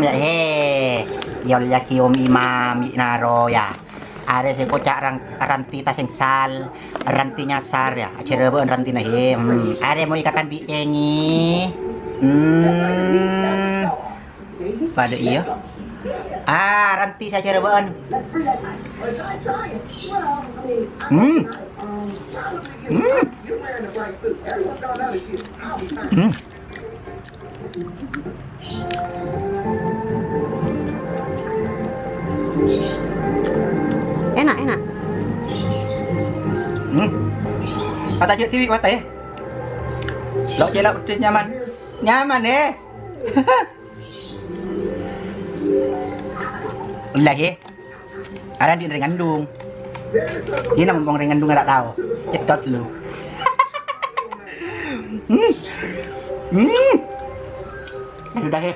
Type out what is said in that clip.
Ya he. Yol yakiom imami naro ya. Ada si kocak ranti taseng sal, ranti nyasar ya. Acara beun ranti nah he. Ada mau ikakan bi cengi. Pada iya. Ranti saya cara beun. Hmm. Hmm. Hmm. Enak, enak. Kata cek TV kata ya. Lo jelak pedes nyaman. Nyaman deh. Lagi. Ada di Rengandung. Ini nama bang Rengandung nggak tahu. Cedot lu. Sudah ya.